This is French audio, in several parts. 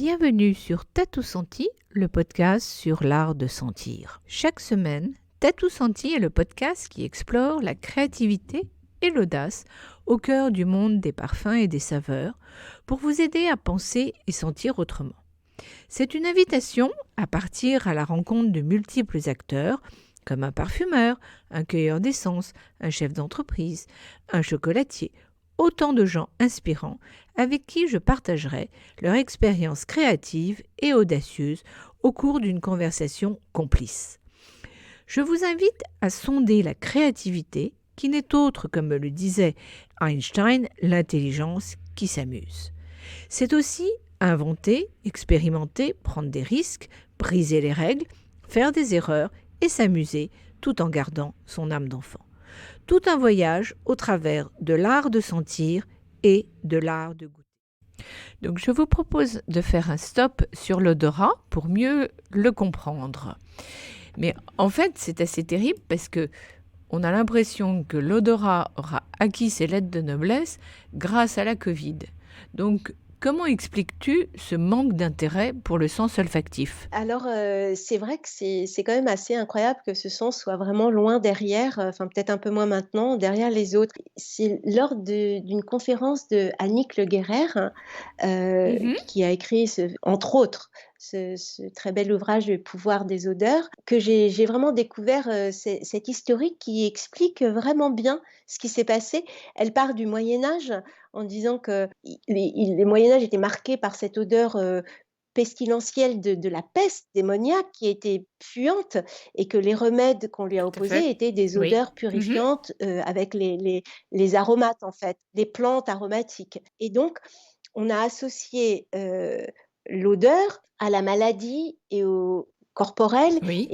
Bienvenue sur Tatou Senti, le podcast sur l'art de sentir. Chaque semaine, Tatou Senti est le podcast qui explore la créativité et l'audace au cœur du monde des parfums et des saveurs pour vous aider à penser et sentir autrement. C'est une invitation à partir à la rencontre de multiples acteurs comme un parfumeur, un cueilleur d'essence, un chef d'entreprise, un chocolatier, autant de gens inspirants avec qui je partagerai leur expérience créative et audacieuse au cours d'une conversation complice. Je vous invite à sonder la créativité qui n'est autre, comme me le disait Einstein, l'intelligence qui s'amuse. C'est aussi inventer, expérimenter, prendre des risques, briser les règles, faire des erreurs et s'amuser tout en gardant son âme d'enfant. Tout un voyage au travers de l'art de sentir et de l'art de goûter. Donc je vous propose de faire un stop sur l'odorat pour mieux le comprendre. Mais en fait, c'est assez terrible parce que on a l'impression que l'odorat aura acquis ses lettres de noblesse grâce à la Covid. Donc, comment expliques-tu ce manque d'intérêt pour le sens olfactif ? Alors, c'est vrai que c'est quand même assez incroyable que ce sens soit vraiment loin derrière, enfin peut-être un peu moins maintenant, derrière les autres. C'est lors d'une conférence de Annick Le Guerrer, qui a écrit entre autres, ce très bel ouvrage Le pouvoir des odeurs, que j'ai vraiment découvert cet historique qui explique vraiment bien ce qui s'est passé. Elle part du Moyen Âge en disant que le Moyen Âge était marqué par cette odeur pestilentielle de la peste démoniaque qui était puante et que les remèdes qu'on lui a Tout à fait. opposés étaient des Oui. odeurs purifiantes avec les aromates, en fait, les plantes aromatiques. Et donc, on a associé l'odeur à la maladie et au corporel Oui.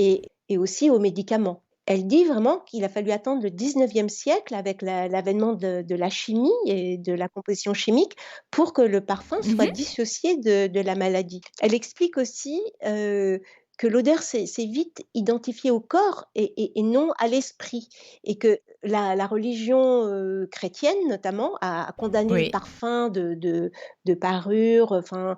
et aussi aux médicaments. Elle dit vraiment qu'il a fallu attendre le 19e siècle avec l'avènement de la chimie et de la composition chimique pour que le parfum soit dissocié de la maladie. Elle explique aussi que l'odeur, c'est vite identifié au corps et non à l'esprit, et que la religion chrétienne, notamment, a condamné le Oui. parfum de parure, enfin,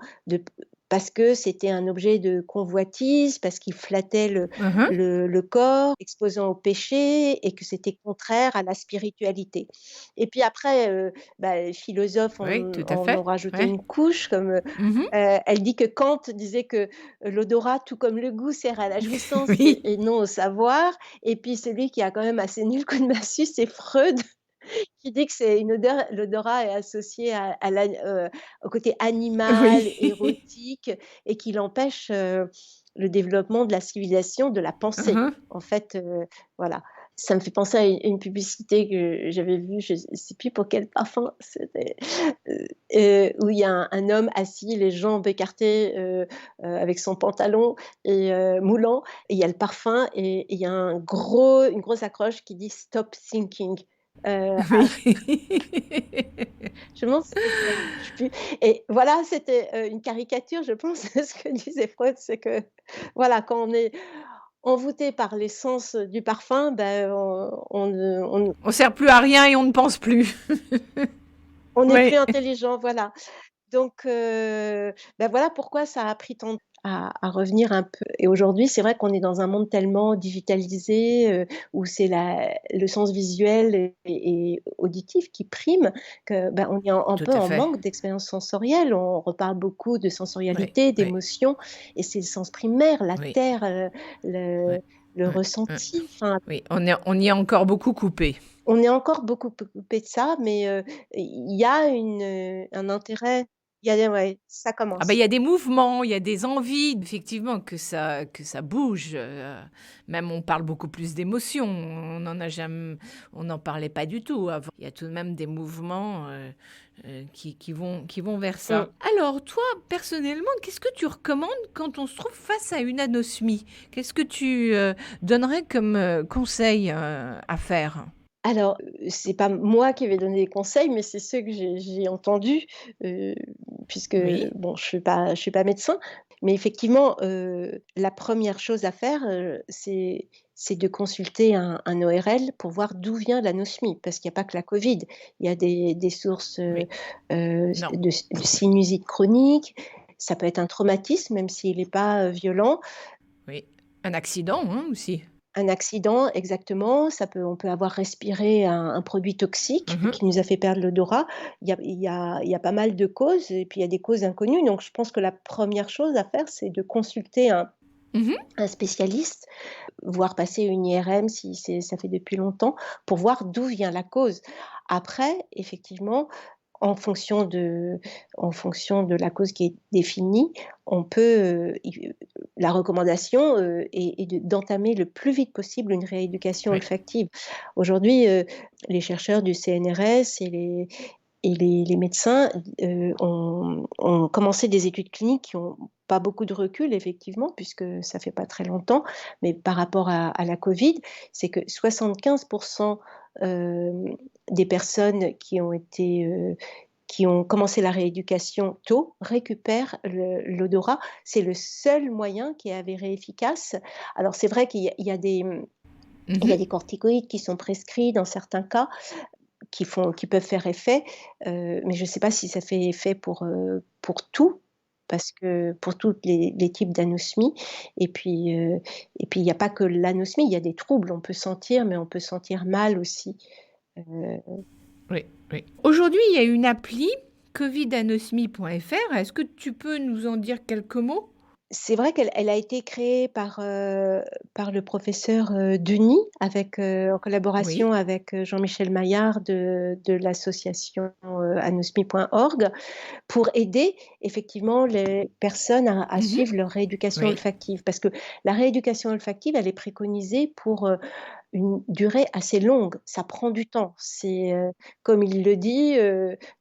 parce que c'était un objet de convoitise, parce qu'il flattait Mhm. le corps, exposant au péché, et que c'était contraire à la spiritualité. Et puis après, les philosophes Oui, tout à en ont fait. rajouté Ouais. une couche, comme Mhm. elle dit que Kant disait que l'odorat, tout comme le goût, sert à la jouissance Oui. et non au savoir. Et puis celui qui a quand même assez nul coup de massue, c'est Freud, qui dit que c'est une odeur, l'odorat est associé au côté animal, Oui. érotique, et qu'il empêche le développement de la civilisation, de la pensée. Mhm. En fait, voilà. Ça me fait penser à une publicité que j'avais vue, je ne sais plus pour quel parfum, c'était, où il y a un homme assis, les jambes écartées, avec son pantalon et moulant, et il y a le parfum, et il y a une grosse accroche qui dit «Stop thinking». Oui. Je me demande si c'était je sais plus, et voilà, c'était une caricature, je pense, de ce que disait Freud, c'est que, voilà, quand on est envoûté par l'essence du parfum, On sert plus à rien et on ne pense plus. on n'est plus Oui. intelligent, voilà. Donc voilà pourquoi ça a pris tant à revenir un peu, et aujourd'hui, c'est vrai qu'on est dans un monde tellement digitalisé, où c'est le sens visuel et auditif qui prime, que, on est un Tout peu à en fait. manque d'expérience sensorielle. On reparle beaucoup de Oui. sensorialité, Oui. d'émotion, et c'est le sens primaire, la Oui. terre, le Ouais. le Ouais. Ouais. ressenti, enfin, Oui. On y est encore beaucoup coupé. on est encore beaucoup coupé de ça, mais il y a un intérêt. Il y a des Ouais, ça Ah bah, il commence. y a des mouvements, il y a des envies, effectivement, que ça bouge. Même on parle beaucoup plus d'émotions. On n'en parlait pas du tout avant. Il y a tout de même des mouvements qui vont vers Mmh. ça. Alors, toi, personnellement, qu'est-ce que tu recommandes quand on se trouve face à une anosmie? Qu'est-ce que tu donnerais comme conseil à faire? Alors, c'est pas moi qui vais donner des conseils, mais c'est ceux que j'ai entendus, heu, puisque Oui, bon, je suis pas médecin. Mais effectivement, la première chose à faire, c'est de consulter un ORL pour voir d'où vient l'anosmie. Parce qu'il y a pas que la Covid. Il y a des sources, oui, non, de sinusite chronique, Ça peut être un traumatisme, même s'il n'est pas violent. Oui. Un accident, hein, aussi. Un accident, exactement. On peut avoir respiré un produit toxique Mhm. qui nous a fait perdre l'odorat. Il y a pas mal de causes et puis il y a des causes inconnues. Donc je pense que la première chose à faire, c'est de consulter Mhm. un spécialiste, voire passer une IRM si ça fait depuis longtemps, pour voir d'où vient la cause. Après, effectivement, en fonction de en fonction de la cause qui est définie, on peut, la recommandation, est d'entamer le plus vite possible une rééducation Oui. olfactive. Aujourd'hui, les chercheurs du CNRS et les médecins, ont commencé des études cliniques qui ont pas beaucoup de recul effectivement, puisque ça fait pas très longtemps, mais par rapport à la Covid, c'est que 75 des personnes qui ont commencé la rééducation tôt récupèrent l'odorat. C'est le seul moyen qui est avéré efficace. Alors c'est vrai qu'il y a il y a Mhm. des corticoïdes qui sont prescrits dans certains cas, qui peuvent faire effet, mais je ne sais pas si ça fait effet pour tout, parce que pour tous les types d'anosmie. Et puis il n'y a pas que l'anosmie, il y a des troubles. On peut sentir, mais on peut sentir mal aussi. Euh, Oui, oui. Aujourd'hui, il y a une appli covidanosmie.fr. Est-ce que tu peux nous en dire quelques mots? C'est vrai qu'elle a été créée par le professeur, Denis en Oui. collaboration avec, Jean-Michel Maillard de l'association, anosmie.org, pour aider effectivement les personnes à Mhm. suivre leur rééducation Oui. olfactive. Parce que la rééducation olfactive, elle est préconisée pour une durée assez longue. Ça prend du temps. Comme il le dit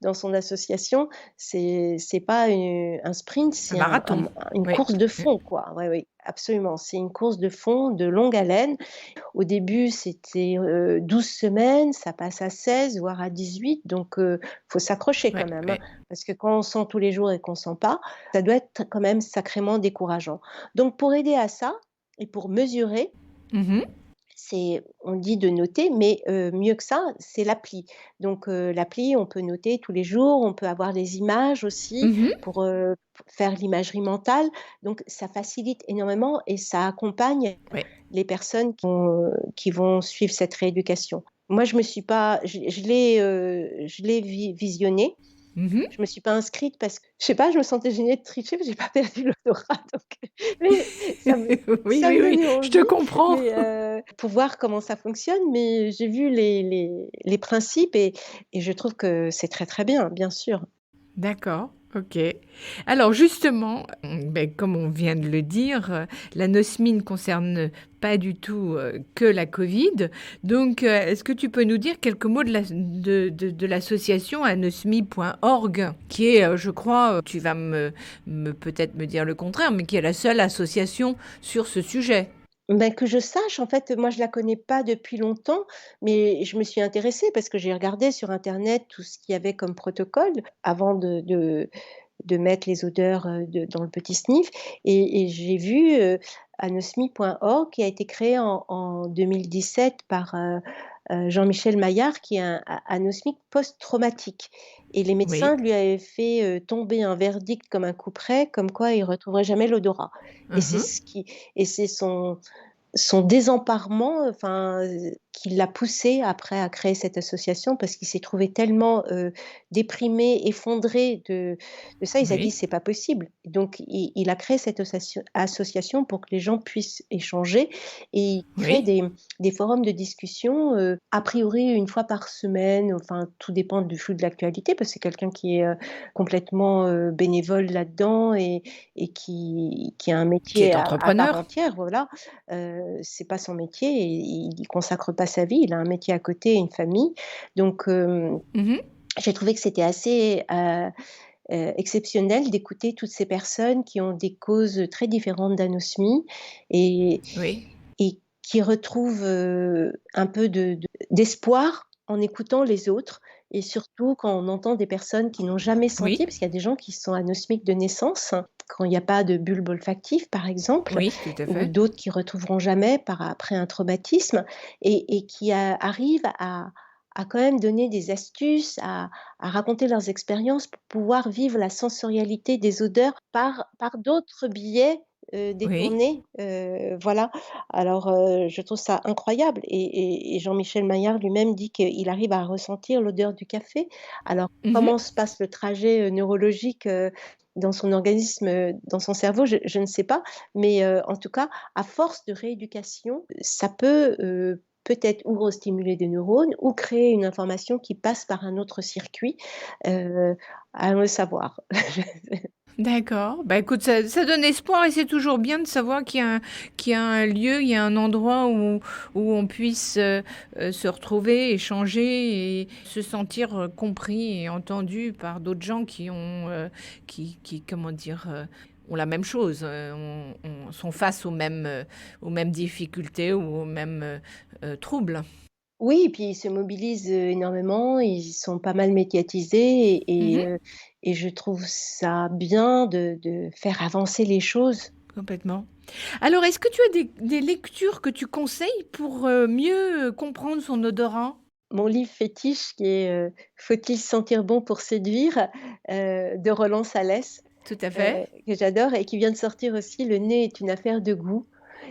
dans son association, c'est pas un sprint, Un c'est marathon. une Oui. course de fond, quoi. Oui, oui, absolument. C'est une course de fond, de longue haleine. Au début, c'était 12 semaines, ça passe à 16, voire à 18. Donc, il faut s'accrocher Oui. quand même, hein, Oui. parce que quand on sent tous les jours et qu'on sent pas, ça doit être quand même sacrément décourageant. Donc, pour aider à ça et pour mesurer, Mhm. on dit de noter, mais mieux que ça, c'est l'appli. Donc l'appli, on peut noter tous les jours, on peut avoir les images aussi Mhm. pour faire l'imagerie mentale. Donc ça facilite énormément et ça accompagne Oui. les personnes qui vont suivre cette rééducation. Moi, je me suis pas je l'ai visionné. Mhm. Je me suis pas inscrite parce que, je sais pas, je me sentais gênée de tricher, parce que j'ai pas perdu l'odorat, donc mais Oui, ça oui, me oui, donnait je te envie, comprends. mais pour voir comment ça fonctionne, mais j'ai vu les principes et je trouve que c'est très, très bien, bien sûr. D'accord, ok. Alors justement, ben, comme on vient de le dire, l'anosmie ne concerne pas du tout que la Covid. Donc, est-ce que tu peux nous dire quelques mots de l'association anosmie.org, qui est, je crois, tu vas peut-être me dire le contraire, mais qui est la seule association sur ce sujet? Ben, que je sache, en fait, moi je la connais pas depuis longtemps, mais je me suis intéressée parce que j'ai regardé sur internet tout ce qu'il y avait comme protocole avant de mettre les odeurs, dans le petit sniff, et j'ai vu, anosmie.org, qui a été créé en 2017 par, Jean-Michel Maillard, qui est un anosmique post-traumatique, et les médecins Oui. lui avaient fait, tomber un verdict comme un couperet, comme quoi il retrouverait jamais l'odorat, et c'est Mhm. ce qui et c'est son désemparement, enfin, qui l'a poussé après à créer cette association, parce qu'il s'est trouvé tellement, déprimé, effondré de ça. Il s'est dit: Oui. «C'est pas possible». Donc il a créé cette association pour que les gens puissent échanger, et il crée Oui. des forums de discussion, a priori une fois par semaine, enfin tout dépend du flux de l'actualité, parce que c'est quelqu'un qui est, complètement, bénévole là-dedans, et qui a un Qui métier est à part entrepreneur? entière, voilà. C'est pas son métier et il y consacre pas sa vie. Il a un métier à côté, une famille. Donc, Mhm. j'ai trouvé que c'était assez, exceptionnel d'écouter toutes ces personnes qui ont des causes très différentes d'anosmie, et Oui. et qui retrouvent, un peu d'espoir en écoutant les autres, et surtout quand on entend des personnes qui n'ont jamais senti, Oui. parce qu'il y a des gens qui sont anosmiques de naissance, quand il y a pas de bulbe olfactif par exemple, Oui, tout à ou fait. d'autres qui retrouveront jamais après un traumatisme, et qui arrivent à quand même donner des astuces, à raconter leurs expériences pour pouvoir vivre la sensorialité des odeurs par d'autres biais, Oui. détournés, voilà. Alors, je trouve ça incroyable et Jean-Michel Maillard lui-même dit qu'il arrive à ressentir l'odeur du café. Alors, Mmh. comment se passe le trajet, neurologique, dans son organisme, dans son cerveau, je ne sais pas, mais en tout cas, à force de rééducation, ça peut, peut-être ou restimuler des neurones ou créer une information qui passe par un autre circuit, heu, à le savoir. D'accord. Bah, écoute, ça donne espoir et c'est toujours bien de savoir qu'il y a un lieu, il y a un endroit où on puisse se retrouver, échanger et se sentir compris et entendu par d'autres gens comment dire, ont la même chose, sont face aux mêmes difficultés ou aux mêmes troubles. Oui, et puis ils se mobilisent, énormément, ils sont pas mal médiatisés Mhm. et je trouve ça bien de faire avancer les choses. Complètement. Alors, est-ce que tu as des lectures que tu conseilles pour mieux comprendre son odorat? Mon livre fétiche qui est, «Faut-il sentir bon pour séduire?» de Roland Salès, Tout à fait. que j'adore et qui vient de sortir aussi «Le nez est une affaire de goût»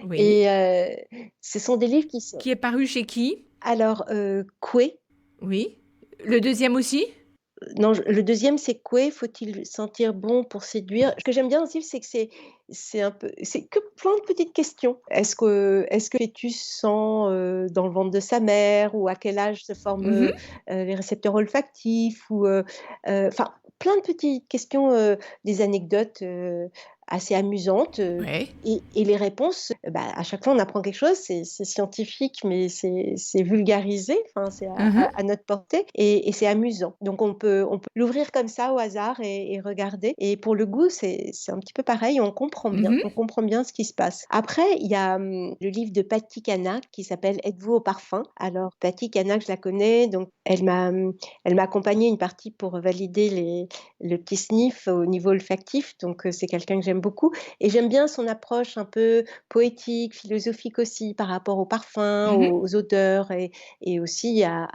Oui. et ce sont des livres qui sont Qui est paru chez qui? alors, Coué, Oui. Le deuxième aussi? non, le deuxième c'est Coué, «Faut-il sentir bon pour séduire?» Ce que j'aime bien dans ce livre, c'est que c'est un peu c'est que plein de petites questions. Est-ce que le fœtus sent, dans le ventre de sa mère? Ou à quel âge se forment, Mhm. les récepteurs olfactifs? Ou, enfin, plein de petites questions, des anecdotes, assez amusantes, Ouais. et les réponses, bah, à chaque fois on apprend quelque chose. C'est scientifique, mais c'est vulgarisé, enfin c'est Mhm. à notre portée et c'est amusant. Donc on peut l'ouvrir comme ça au hasard et regarder et pour le goût, c'est un petit peu pareil, Mhm. on comprend bien ce qui se passe. Après, il y a, le livre de Patty Canac qui s'appelle «Êtes-vous au parfum?» Alors Patty Canac, je la connais, donc elle m'a accompagnée une partie pour valider le petit sniff au niveau olfactif, donc c'est quelqu'un que j'aime beaucoup et j'aime bien son approche un peu poétique, philosophique aussi par rapport aux parfums, Mhm. aux odeurs et aussi à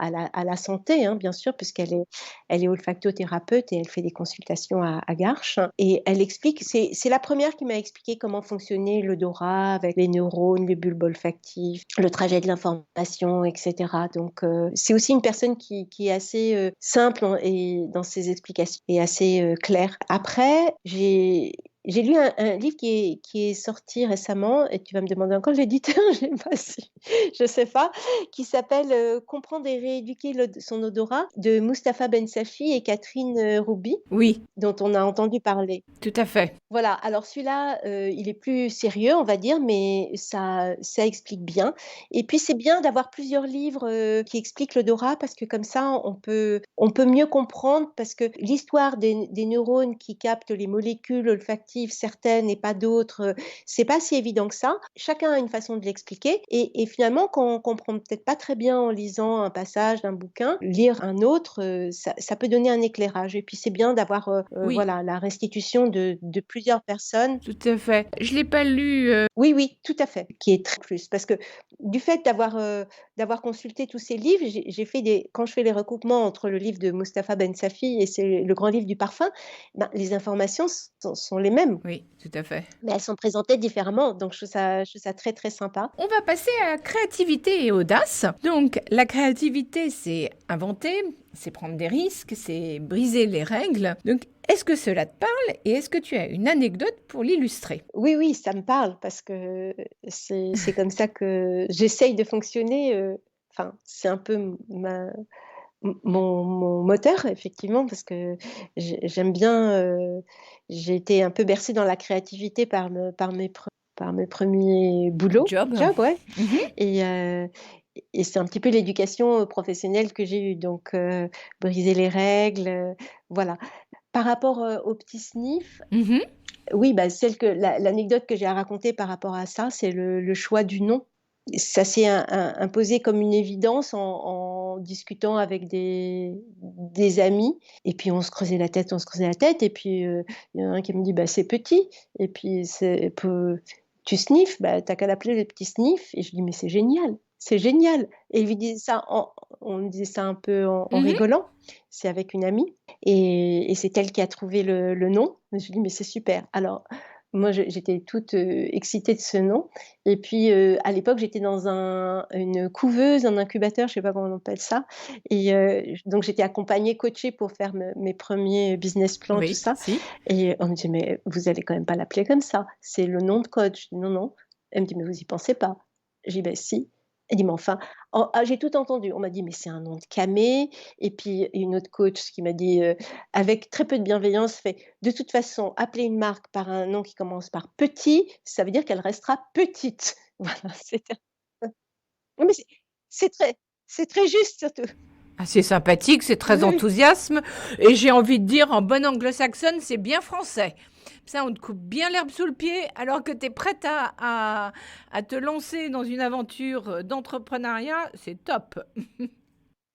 la santé, hein, bien sûr, puisqu'elle est olfactothérapeute et elle fait des consultations à Garches et elle explique c'est la première qui m'a expliqué comment fonctionnait l'odorat avec les neurones, les bulbes olfactifs, le trajet de l'information et cetera. Donc c'est aussi une personne qui est assez, simple et dans ses explications et assez, claire. Après, j'ai lu un livre qui est sorti récemment et tu vas me demander encore l'éditeur, je sais pas si je sais pas, qui s'appelle, «Comprendre et rééduquer son odorat» de Mustapha Ben Safi et Catherine, Rouby, Oui, dont on a entendu parler. tout à fait. Voilà, alors celui-là, il est plus sérieux, on va dire, mais ça explique bien et puis c'est bien d'avoir plusieurs livres, qui expliquent l'odorat parce que comme ça, on peut mieux comprendre parce que l'histoire des neurones qui captent les molécules olfactives certaines et pas d'autres, c'est pas si évident que ça. Chacun a une façon de l'expliquer et finalement, quand on comprend peut-être pas très bien en lisant un passage d'un bouquin, lire un autre, ça peut donner un éclairage et puis c'est bien d'avoir, Oui, voilà, la restitution de plusieurs personnes. tout à fait. Je l'ai pas lu. Oui, oui, tout à fait, qui est très plus parce que du fait d'avoir consulté tous ces livres, j'ai fait des quand je fais les recoupements entre le livre de Mustapha Ben Safi et c'est le grand livre du parfum, ben, les informations sont les mêmes, Oui, tout à fait. mais elles sont présentées différemment, donc je trouve ça très, très sympa. On va passer à créativité et audace. Donc, la créativité, c'est inventer, c'est prendre des risques, c'est briser les règles. Donc, est-ce que cela te parle et est-ce que tu as une anecdote pour l'illustrer? Oui, oui, ça me parle parce que c'est comme ça que j'essaye de fonctionner, enfin, c'est un peu mon moteur effectivement parce que j'aime bien, j'ai été un peu bercée dans la créativité par mes premiers boulots Job. job, ouais Mhm. et c'est un petit peu l'éducation, professionnelle que j'ai eue donc briser les règles, voilà. Par rapport, au petit sniff, Mhm. oui, bah, l'anecdote que j'ai à raconter par rapport à ça, c'est le choix du nom. Ça s'est imposé comme une évidence en discutant avec des amis et puis on se creusait la tête et puis, il y en a un qui me dit: «Bah, c'est petit» et puis c'est peu «Tu sniffes? Bah, tu qu'à l'appeler le petit sniff» et je dis: «Mais c'est génial! c'est génial. Et il lui disait ça on me disait ça un peu en Mhm. rigolant. C'est avec une amie et c'est elle qui a trouvé le nom. Je me suis dit: «Mais c'est super». Alors moi, j'étais toute, excitée de ce nom et puis, à l'époque, j'étais dans une couveuse, un incubateur, je sais pas comment on appelle ça et donc j'étais accompagnée, coachée pour faire mes 1ers business plans, tout Oui, ça si. et on me dit: «Mais vous allez quand même pas l'appeler comme ça, c'est le nom de code». Je dis: «Non, non». Elle me dit: «Mais vous y pensez pas?» J'ai dit: «Beh, si». Elle dit: «Mais enfin». J'ai tout entendu. On m'a dit: «Mais c'est un nom de camé» et puis une autre coach qui m'a dit, avec très peu de bienveillance, fait: «De toute façon, appeler une marque par un nom qui commence par petit, ça veut dire qu'elle restera petite». Voilà, c'était non mais c'est très juste surtout. Ah, c'est sympathique, c'est très Oui, enthousiasme, et j'ai envie de dire, en bonne anglo-saxonne, c'est bien français. Ça, on te coupe bien l'herbe sous le pied alors que tu es prête à te lancer dans une aventure d'entrepreneuriat, c'est top.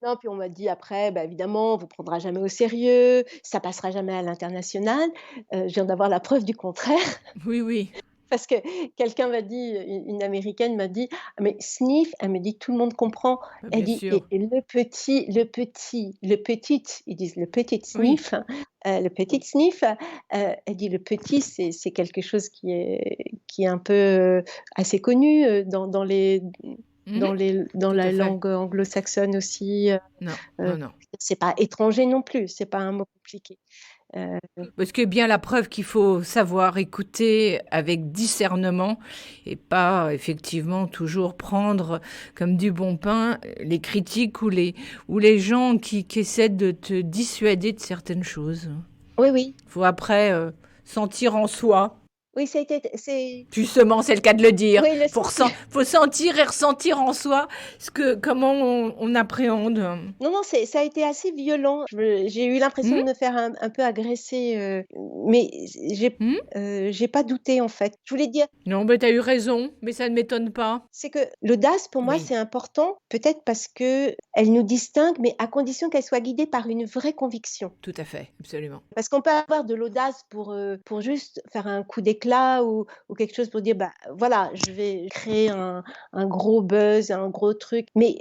non, puis on m'a dit après: «Bah, évidemment, on vous prendra jamais au sérieux, ça passera jamais à l'international». Je viens d'avoir la preuve du contraire. Oui, oui, Parce que quelqu'un m'a dit, une américaine m'a dit: «Ah mais sniff», elle me dit: «Tout le monde comprend». bah, Elle bien dit: sûr. «Et le petit», ils disent le petit Oui. sniff, le petit sniff, elle dit: «Le petit, c'est quelque chose qui est un peu, assez connu, Mhm. dans Tout la à fait. langue anglo-saxonne aussi, Non, heu, non, non. c'est pas étranger non plus, c'est pas un mot compliqué». Heu, Parce que bien la preuve qu'il faut savoir écouter avec discernement et pas effectivement toujours prendre comme du bon pain les critiques ou les gens qui essaient de te dissuader de certaines choses. oui, oui, Faut après sentir en soi. oui, ça a été c'est Justement, c'est le cas de le dire. oui, le Faut sentir et ressentir en soi comment on appréhende. non, non, ça a été assez violent. J'ai eu l'impression Hmm. de me faire un peu agresser, mais Hmm. j'ai pas douté, en fait. Je voulais dire, Non, mais t'as eu raison, mais ça ne m'étonne pas. c'est que l'audace, pour moi, Oui, c'est important, peut-être parce qu'elle nous distingue, mais à condition qu'elle soit guidée par une vraie conviction. tout à fait, absolument. Parce qu'on peut avoir de l'audace pour juste faire un coup d'éclat ou quelque chose pour dire: «Bah, voilà, je vais créer un gros buzz, un gros truc», mais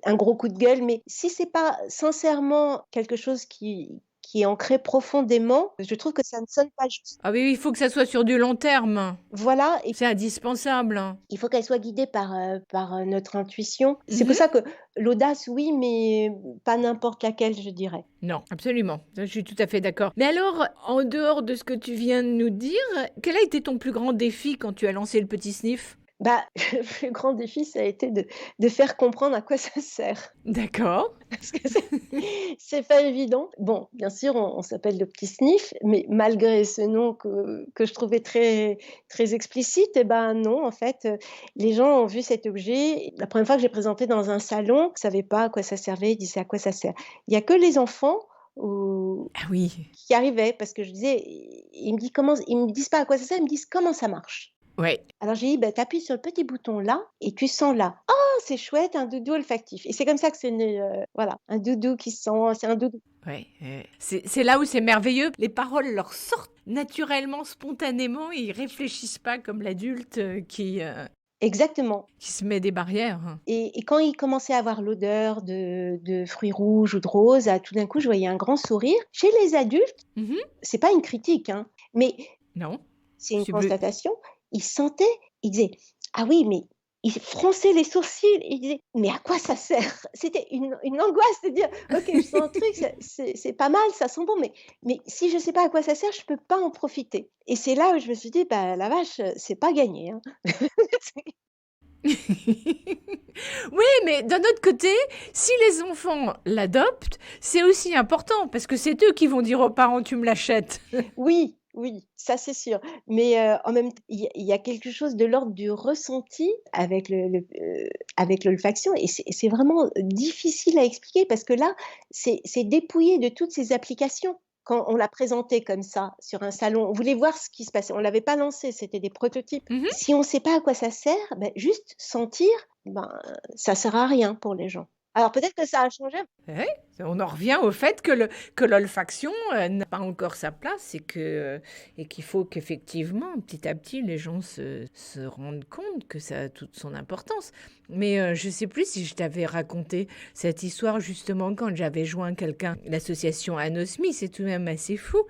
un gros coup de gueule, mais si c'est pas sincèrement quelque chose qui est ancré profondément, je trouve que ça ne sonne pas juste. Ah oui, oui, il faut que ça soit sur du long terme. Voilà et C'est indispensable, hein. il faut qu'elle soit guidée par, notre intuition. C'est pour Mmh. ça que l'audace, oui, mais pas n'importe laquelle, je dirais. Non, absolument. Ça, je suis tout à fait d'accord. Mais alors, en dehors de ce que tu viens de nous dire, quel a été ton plus grand défi quand tu as lancé le petit sniff? Bah, le plus grand défi, ça a été de faire comprendre à quoi ça sert. D'accord. Parce que c'est pas évident. Bon, bien sûr, on s'appelle le petit sniff, mais malgré ce nom que je trouvais très très explicite et ben, non, en fait, les gens ont vu cet objet. La première fois que j'ai présenté dans un salon, ils savaient pas à quoi ça servait, ils disaient: «À quoi ça sert?» Il y a que les enfants ou Ah oui. qui arrivaient parce que je disais ils me disent pas à quoi ça sert, ils me disent: «Comment ça marche?» Ouais. Alors j'ai dit: «Bah, tu appuies sur le petit bouton là et tu sens là». «Oh, c'est chouette, un doudou olfactif» et c'est comme ça que c'est né, voilà, un doudou qui sent, c'est un doudou. Ouais, c'est là où c'est merveilleux. Les paroles leur sortent naturellement, spontanément, et ils réfléchissent pas comme l'adulte Exactement qui se met des barrières. et quand il commençait à avoir l'odeur de fruits rouges ou de roses, ah, tout d'un coup, je voyais un grand sourire. Chez les adultes, Mhm. c'est pas une critique, hein, mais Non. c'est une Subli- constatation, ils sentaient, ils disaient: «Ah oui, mais» ils fronçaient les sourcils et ils disaient: «Mais à quoi ça sert?» C'était une angoisse de dire: «OK, je sens un truc, c'est pas mal, ça sent bon, mais si je sais pas à quoi ça sert, je peux pas en profiter» et c'est là où je me suis dit: «Bah, la vache, c'est pas gagné, hein». Oui, mais d'un autre côté, si les enfants l'adoptent, c'est aussi important parce que c'est eux qui vont dire aux parents: «Tu me l'achètes». Oui, oui, ça c'est sûr. Mais, en même t il y a quelque chose de l'ordre du ressenti avec l'olfaction et c'est vraiment difficile à expliquer parce que là, c'est dépouillé de toutes ses applications. Quand on l'a présenté comme ça sur un salon, on voulait voir ce qui se passait. On l'avait pas lancé, c'était des prototypes. Mhm. Si on sait pas à quoi ça sert, juste sentir, ben, ça sert à rien pour les gens. Alors peut-être que ça a changé. Ouais, on en revient au fait que l'olfaction n'a pas encore sa place et qu'il faut qu'effectivement, petit à petit, les gens se rendent compte que ça a toute son importance. Mais je ne sais plus si je t'avais raconté cette histoire justement quand j'avais joint quelqu'un, l'association Anosmie, c'est tout de même assez fou.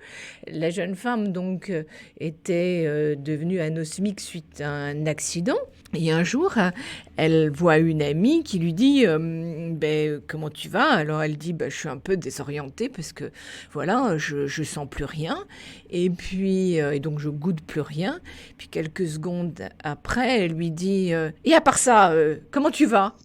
La jeune femme donc était devenue anosmique suite à un accident. Et un jour, elle voit une amie qui lui dit comment tu vas? Alors elle dit je suis un peu désorientée parce que voilà, je sens plus rien et puis et donc je goûte plus rien. Puis quelques secondes après, elle lui dit et à part ça, comment tu vas?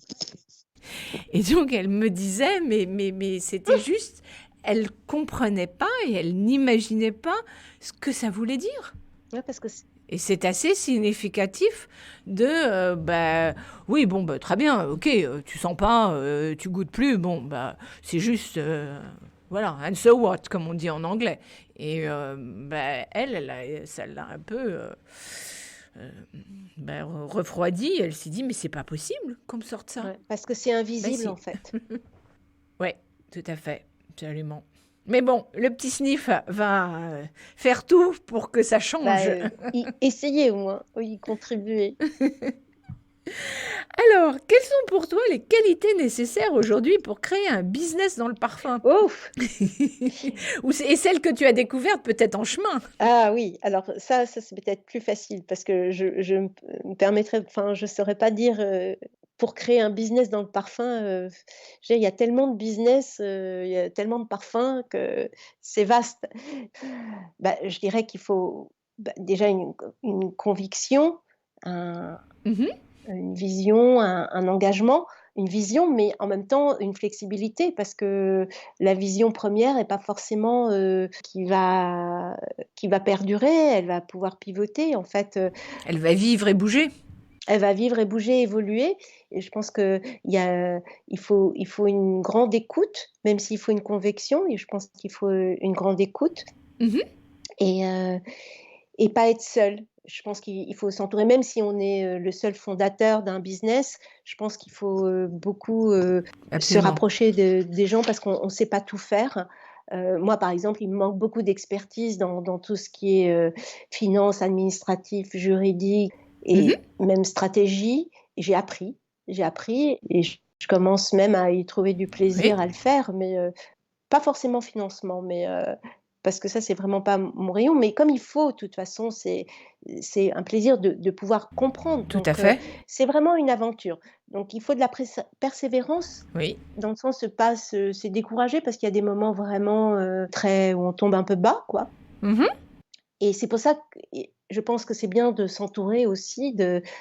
Et donc elle me disait mais c'était juste, elle comprenait pas et elle n'imaginait pas ce que ça voulait dire. Ouais, parce que Et c'est assez significatif de oui, bon, très bien, ok, tu sens pas, tu goûtes plus, bon, c'est juste, voilà, and so what, comme on dit en anglais. Et ça l'a un peu refroidi. Elle s'est dit, mais c'est pas possible qu'on me sorte ça. ouais, parce que c'est invisible Si. en fait. Ouais, tout à fait, absolument. Mais bon, le petit sniff va faire tout pour que ça change. Essayez au moins, y contribuer. Alors, quelles sont pour toi les qualités nécessaires aujourd'hui pour créer un business dans le parfum? Ouf! Et celles que tu as découvertes peut-être en chemin? Ah oui, alors ça c'est peut-être plus facile parce que je me permettrais, enfin, je saurais pas dire, pour créer un business dans le parfum, je veux dire, il y a tellement de business, il y a tellement de parfums que c'est vaste. Je dirais qu'il faut, déjà une conviction, un Mhm. une vision, un engagement, une vision, mais en même temps une flexibilité parce que la vision première est pas forcément, qui va perdurer, elle va pouvoir pivoter en fait, Elle va vivre et bouger. elle va vivre et bouger, évoluer et je pense qu'il faut une grande écoute, même s'il faut une conviction et je pense qu'il faut, une grande écoute Mhm. et heu et pas être seul. Je pense qu'il faut s'entourer, même si on est, le seul fondateur d'un business, je pense qu'il faut, beaucoup, se Absolument. rapprocher des gens parce qu'on ne sait pas tout faire. Moi, par exemple, il me manque beaucoup d'expertise dans tout ce qui est, finance, administratif, juridique et Mhm. même stratégie. Et j'ai appris et je commence même à y trouver du Oui, plaisir à le faire, mais pas forcément financement, mais parce que ça, c'est vraiment pas mon rayon, mais comme il faut, de toute façon, c'est un plaisir de pouvoir comprendre. tout à Donc fait. c'est vraiment une aventure. Donc il faut de la persévérance, Oui. dans le sens de pas se décourager parce qu'il y a des moments vraiment, très où on tombe un peu bas, quoi. Mhm. Et c'est pour ça que et je pense que c'est bien de s'entourer aussi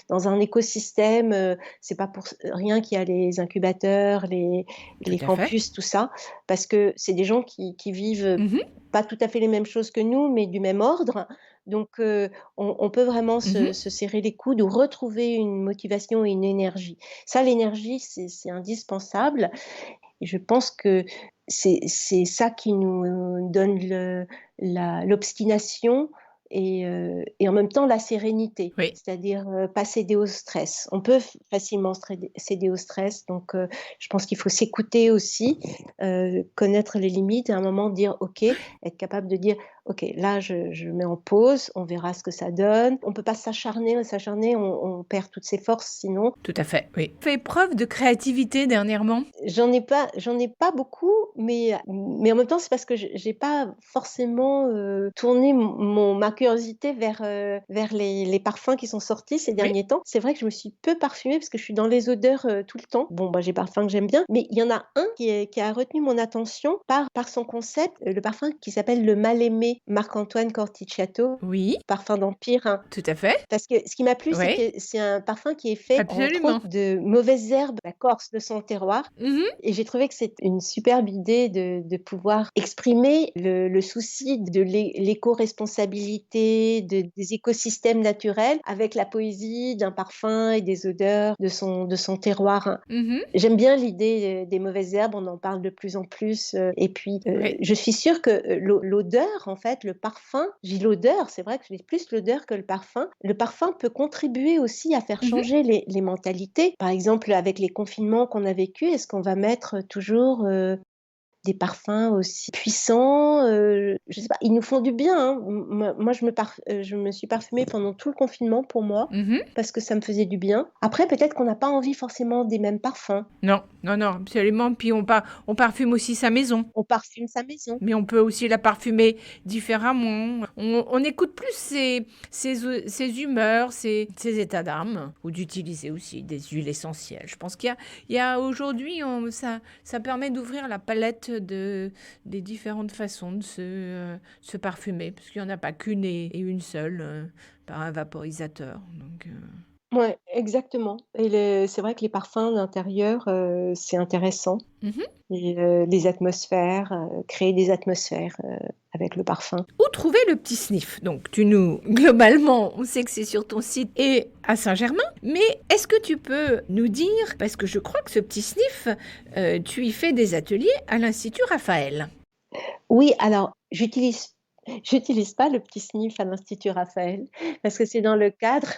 dans un écosystème, c'est pas pour rien qu'il y a les incubateurs, Tout les à fait. campus, tout ça, parce que c'est des gens qui vivent, Mhm. pas tout à fait les mêmes choses que nous, mais du même ordre. Donc on peut vraiment Mhm. se serrer les coudes ou retrouver une motivation et une énergie. Ça, l'énergie, c'est indispensable et je pense que c'est ça qui nous donne l'obstination et en même temps la sérénité, Oui. c'est-à-dire, pas céder au stress. On peut facilement céder au stress, donc je pense qu'il faut s'écouter aussi, connaître les limites et à un moment dire: «OK», être capable de dire: «OK, là je mets en pause, on verra ce que ça donne». On peut pas s'acharner, on perd toutes ses forces sinon. Tout à fait, oui. Fait preuve de créativité dernièrement? J'en ai pas beaucoup, mais en même temps, c'est parce que j'ai pas forcément, tourné ma curiosité vers les parfums qui sont sortis ces Oui. derniers temps. C'est vrai que je me suis peu parfumée parce que je suis dans les odeurs, tout le temps. Bon, j'ai parfums que j'aime bien, mais il y en a un qui a retenu mon attention par son concept, le parfum qui s'appelle le Mal-Aimé, Marc-Antoine Corticciato, Oui, parfum d'empire, hein. tout à fait. Parce que ce qui m'a plu, c'est Oui, que c'est un parfum qui est fait, entre absolument. autres, de mauvaises herbes, la Corse, de son terroir Mhm. et j'ai trouvé que c'est une superbe idée de pouvoir exprimer le souci de l'éco-responsabilité, des écosystèmes naturels avec la poésie d'un parfum et des odeurs de son terroir. Mhm. J'aime bien l'idée, des mauvaises herbes, on en parle de plus en plus, et puis, Oui. je suis sûre que, l'odeur en fait fait, le parfum, j'ai l'odeur, c'est vrai que j'ai plus l'odeur que le parfum. Le parfum peut contribuer aussi à faire Mmh. changer les mentalités. Par exemple, avec les confinements qu'on a vécus, est-ce qu'on va mettre toujours, des parfums aussi puissants, je sais pas, ils nous font du bien, hein. Moi je me suis parfumée pendant tout le confinement pour moi, Mmh. parce que ça me faisait du bien. Après peut-être qu'on n'a pas envie forcément des mêmes parfums. Non, non, non, absolument. Puis on parfume aussi sa maison. On parfume sa maison. Mais on peut aussi la parfumer différemment. On écoute plus ses humeurs, ses états d'âme, ou d'utiliser aussi des huiles essentielles. Je pense il y a aujourd'hui, ça permet d'ouvrir la palette des différentes façons de se parfumer, parce qu'il n'y en a pas qu'une et une seule, par un vaporisateur. Donc, Ouais, exactement et c'est vrai que les parfums d'intérieur, c'est intéressant mhm. et les atmosphères, créer des atmosphères, avec le parfum. Où trouver le petit sniff? Donc, globalement, on sait que c'est sur ton site et à Saint-Germain, mais est-ce que tu peux nous dire, parce que je crois que ce petit sniff, tu y fais des ateliers à l'Institut Raphaël. Oui, alors j'utilise pas le petit sniff à l'Institut Raphaël parce que c'est dans le cadre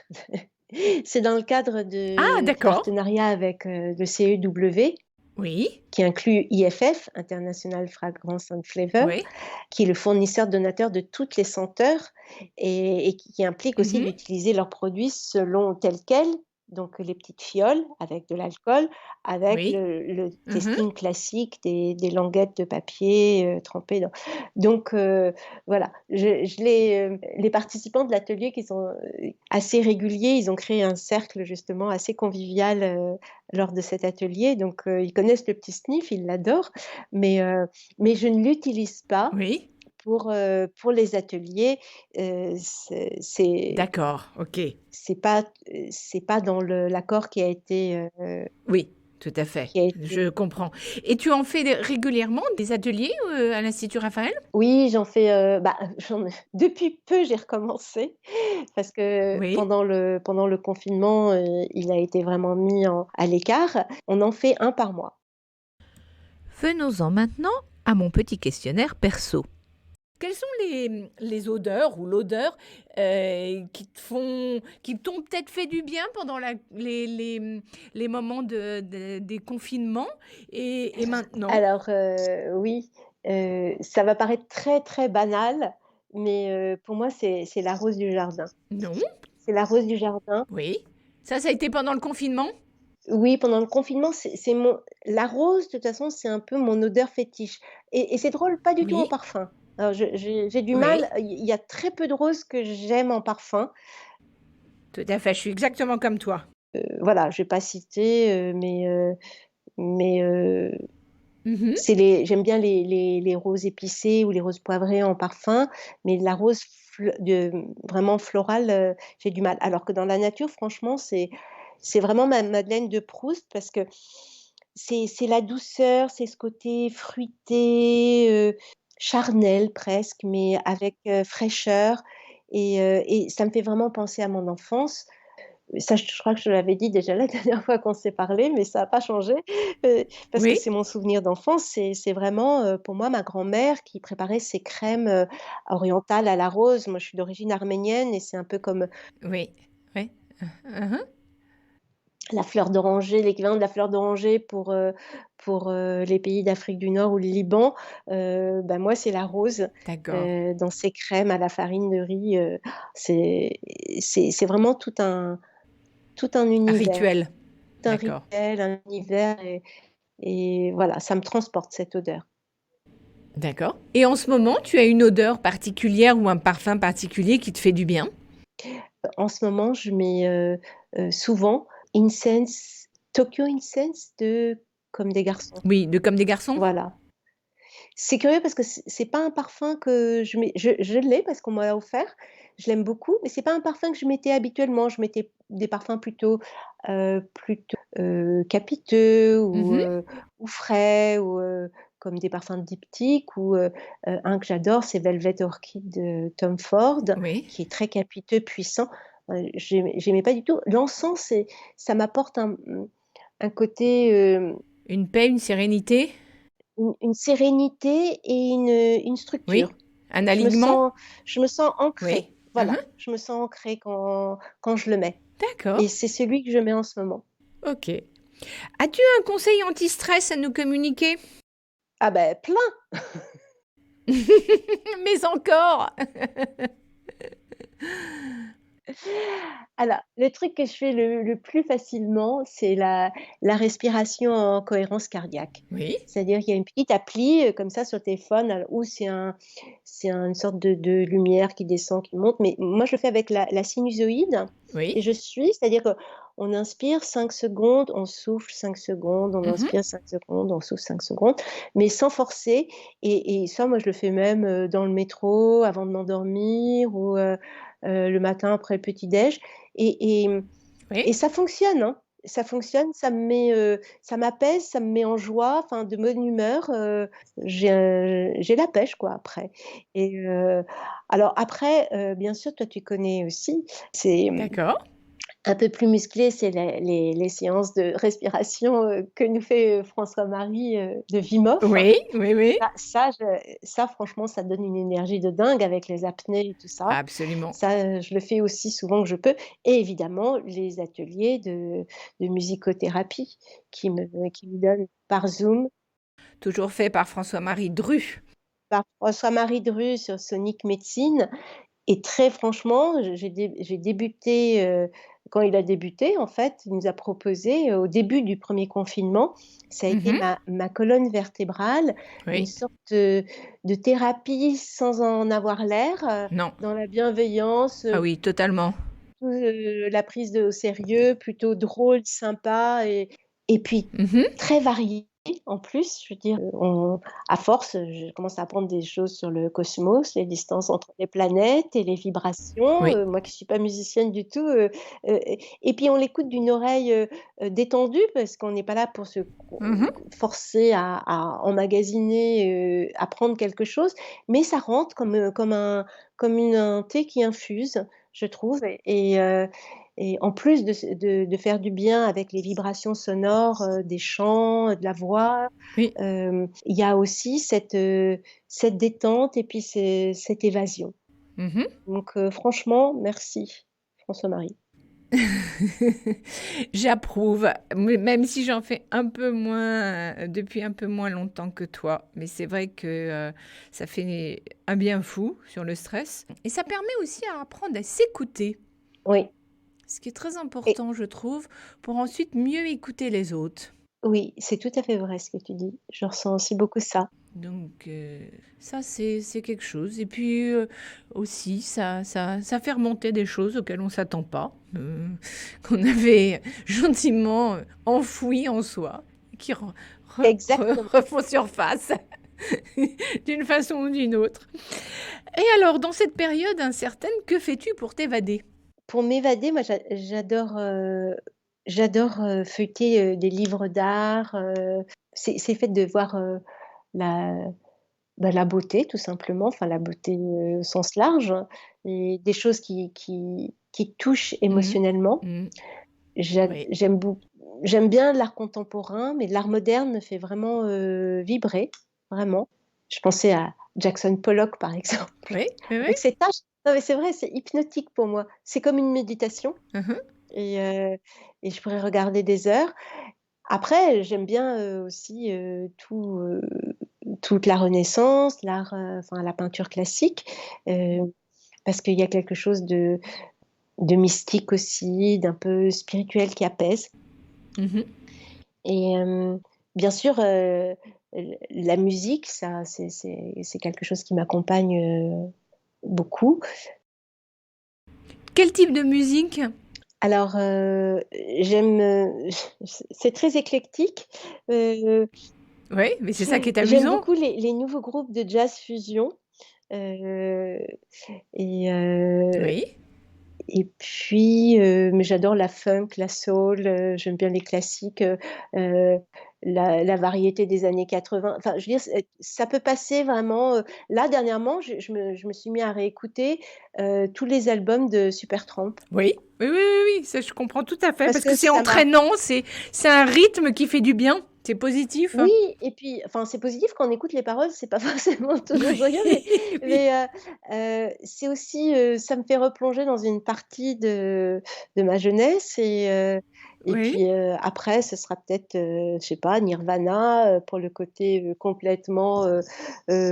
Ah, de d'accord. partenariat avec, le CEW Oui, qui inclut IFF, International Fragrance and Flavor, oui. qui est le fournisseur donateur de toutes les senteurs et qui implique aussi Mhm, d'utiliser leurs produits selon tel quel, donc les petites fioles avec de l'alcool, avec oui. le Mhm. testing classique des languettes de papier, trempées dans donc voilà, les participants de l'atelier qui sont, assez réguliers, ils ont créé un cercle justement assez convivial, lors de cet atelier donc ils connaissent le petit sniff, ils l'adorent mais mais je ne l'utilise pas Oui, pour les ateliers, c'est d'accord, ok. c'est pas dans l'accord Oui, tout à fait. qui a été Je comprends. Et tu en fais régulièrement des ateliers à l'Institut Raphaël? oui, j'en fais, depuis peu, j'ai recommencé parce que Oui. pendant le confinement, il a été vraiment mis à l'écart. On en fait un par mois. Venons-en maintenant à mon petit questionnaire perso. Quelles sont les odeurs ou l'odeur qui t'ont peut-être fait du bien pendant les moments des confinements et maintenant? Alors, oui, ça va paraître très, très banal, mais pour moi, c'est la rose du jardin. Non? C'est la rose du jardin. Oui. Ça a été pendant le confinement? Oui, pendant le confinement, c'est mon la rose, de toute façon, c'est un peu mon odeur fétiche et c'est drôle, pas du tout en Oui. parfum. Alors j'ai du mal, Oui. il y a très peu de roses que j'aime en parfum. Tout à fait, je suis exactement comme toi. Voilà, je vais pas citer, mais Mhm. j'aime bien les roses épicées ou les roses poivrées en parfum, mais la rose vraiment florale, j'ai du mal. Alors que dans la nature, franchement, c'est vraiment ma Madeleine de Proust parce que c'est la douceur, c'est ce côté fruité, charnel presque, mais avec, fraîcheur et ça me fait vraiment penser à mon enfance. Ça, je crois que je te l'avais dit déjà la dernière fois qu'on s'est parlé, mais ça a pas changé, parce que Oui. c'est mon souvenir d'enfance. C'est vraiment, pour moi, ma grand-mère qui préparait ses crèmes, orientales à la rose. Moi, je suis d'origine arménienne et c'est un peu comme Oui. Oui. Mhm. la fleur d'oranger, l'équivalent de la fleur d'oranger pour, les pays d'Afrique du Nord ou le Liban. Bah, moi, c'est la rose, D'accord. dans ses crèmes à la farine de riz, c'est c'est vraiment tout un Un univers. rituel. Un D'accord. rituel, un univers et voilà, ça me transporte cette odeur. D'accord. Et en ce moment, tu as une odeur particulière ou un parfum particulier qui te fait du bien? En ce moment, je mets, souvent Incense, Tokyo Incense de Comme des garçons. Oui, de Comme des garçons? Voilà. C'est curieux parce que c'est pas un parfum que je mets je l'ai parce qu'on me l'a offert, je l'aime beaucoup, mais c'est pas un parfum que je mettais habituellement. Je mettais des parfums plutôt capiteux Mhm. ou frais ou comme des parfums de diptyque ou un que j'adore, c'est Velvet Orchid de Tom Ford, Oui. qui est très capiteux, puissant. J'aimais pas du tout. L'encens, ça m'apporte un côté, Une paix, une sérénité? une sérénité et une Oui. structure. Un Je me alignement? sens je me sens Oui. ancrée. Mmh. Voilà, je me sens ancrée quand je le mets D'accord. et c'est celui que je mets en ce moment. OK. As-tu un conseil anti-stress à nous communiquer? Ah ben plein! Mais encore! Alors, le truc que je fais le plus facilement, c'est la respiration en cohérence cardiaque. Oui, C'est-à-dire qu'il y a une petite appli, comme ça sur le téléphone, où une sorte de lumière qui descend, qui monte, mais moi je le fais avec la sinusoïde oui. et je suis, c'est-à-dire qu'on inspire 5 secondes, on souffle 5 secondes, on Mmh. inspire 5 secondes, on souffle 5 secondes, mais sans forcer et ça, moi je le fais même, dans le métro, avant de m'endormir ou le matin après le petit déj et et mmh Oui. et ça fonctionne, hein. Ça fonctionne, ça m'apaise, ça me met en joie, enfin de bonne humeur, j'ai la pêche quoi après et alors après, bien sûr, toi tu connais aussi, c'est, D'accord. un peu plus musclé, c'est les séances de respiration, que nous fait, François-Marie, de Wim Hof. Oui, oui, oui. Ça franchement, ça donne une énergie de dingue avec les apnées et tout ça. Absolument. Ça, je le fais aussi souvent que je peux et évidemment les ateliers de musicothérapie qui me donnent par Zoom, Toujours fait par François-Marie Dru. par François-Marie Dru sur Sonic Médecine et très franchement, j'ai débuté, quand il a débuté en fait, il nous a proposé, au début du premier confinement, ça a été Mmh. ma colonne vertébrale, une Oui. sorte, de thérapie sans en avoir l'air, Non. dans la bienveillance, Ah oui, totalement. la prise de au sérieux, plutôt drôle, sympa et puis Mmh. très variée en plus. Je veux dire, on à force, je commence à apprendre des choses sur le cosmos, les distances entre les planètes et les vibrations, Oui. moi qui suis pas musicienne du tout, et puis on l'écoute d'une oreille, détendue parce qu'on n'est pas là pour se Mmh. forcer à emmagasiner, apprendre quelque chose, mais ça rentre comme un thé qui infuse, je trouve et en plus de faire du bien avec les vibrations sonores, des chants, de la voix, Oui. il y a aussi cette détente et puis cette évasion. Mmh. Donc franchement, merci François-Marie. J'approuve, même si j'en fais un peu moins, depuis un peu moins longtemps que toi. Mais c'est vrai que, ça fait un bien fou sur le stress et ça permet aussi à apprendre à s'écouter. Oui Ce qui est très et important, je trouve, pour ensuite mieux écouter les autres. oui, c'est tout à fait vrai ce que tu dis. Je ressens aussi beaucoup ça. Donc, ça, c'est quelque chose. Et puis, aussi, ça fait remonter des choses auxquelles on ne s'attend pas, qu'on avait gentiment enfouies en soi, qui Exactement. refont surface d'une façon ou d'une autre. Et alors, dans cette période incertaine, que fais-tu pour t'évader? Pour m'évader, moi j'adore, feuilleter, des livres d'art, c'est le fait de voir, la la beauté tout simplement, enfin la beauté, au sens large et des choses qui touchent Mmh. émotionnellement. Mmh. Oui. J'aime bien l'art contemporain, mais l'art moderne me fait vraiment, vibrer, vraiment. Je pensais à Jackson Pollock par exemple, Oui, oui, oui. avec ses taches. Non mais c'est vrai, c'est hypnotique pour moi. C'est comme une méditation Mmh. et heu et je pourrais regarder des heures. Après, j'aime bien, aussi, toute la Renaissance, l'art, enfin la peinture classique, heu, parce qu'il y a quelque chose de mystique aussi, d'un peu spirituel qui apaise Mmh. et bien sûr, la musique, ça c'est quelque chose qui m'accompagne, beaucoup. Quel type de musique? Alors, j'aime, c'est très éclectique, heu, Oui, mais c'est ça qui est j'aime amusant. beaucoup les nouveaux groupes de jazz fusion, heu et heu Oui. et puis, mais j'adore la funk, la soul, j'aime bien les classiques, la variété des années 80. Enfin, je veux dire, ça peut passer vraiment, là dernièrement, je me suis mis à réécouter, tous les albums de Supertramp Oui. Oui, oui, oui, oui, ça je comprends tout à fait parce parce que que c'est ça m'a entraînant, c'est un rythme qui fait du bien. C'est positif? Oui et puis enfin, c'est positif quand on écoute les paroles, c'est pas forcément toujours Oui, joyeux, oui, c'est aussi, ça me fait replonger dans une partie de ma jeunesse et oui. puis, après ce sera peut-être, je sais pas, Nirvana, pour le côté, complètement,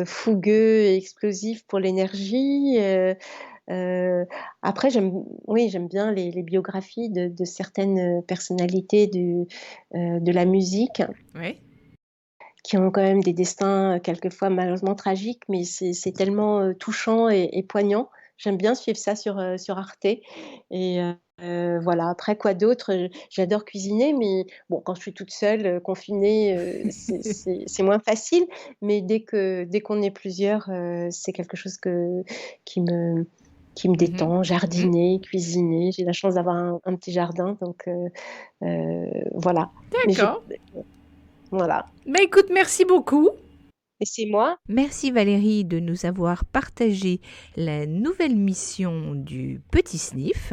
fougueux et explosif pour l'énergie, heu, après j'aime bien les biographies de certaines, personnalités de la musique. Oui. Qui ont quand même des destins, quelquefois malheureusement tragiques, mais c'est tellement, touchant et poignant. J'aime bien suivre ça sur Arte et voilà. Après quoi d'autre? J'adore cuisiner, mais bon, quand je suis toute seule, confinée, c'est moins facile, mais dès qu'on est plusieurs, c'est quelque chose qui me Mmh. détend. Mmh. Jardiner, cuisiner, j'ai la chance d'avoir un petit jardin donc voilà. Mais j'ai D'accord. voilà Bah, écoute, merci beaucoup. et c'est moi. Merci Valérie de nous avoir partagé la nouvelle mission du Petit Sniff.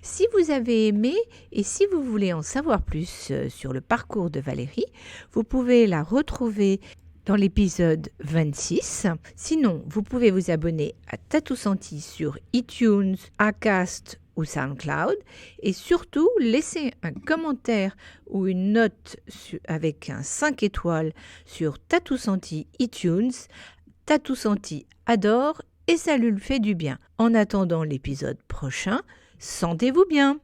Si vous avez aimé et si vous voulez en savoir plus sur le parcours de Valérie, vous pouvez la retrouver dans l'épisode 26. Sinon, vous pouvez vous abonner à Tatou Senti sur iTunes, Acast ou SoundCloud et surtout laisser un commentaire ou une note avec un 5 étoiles sur Tatou Senti iTunes. Tatou Senti adore et ça lui fait du bien. En attendant l'épisode prochain, sentez-vous bien.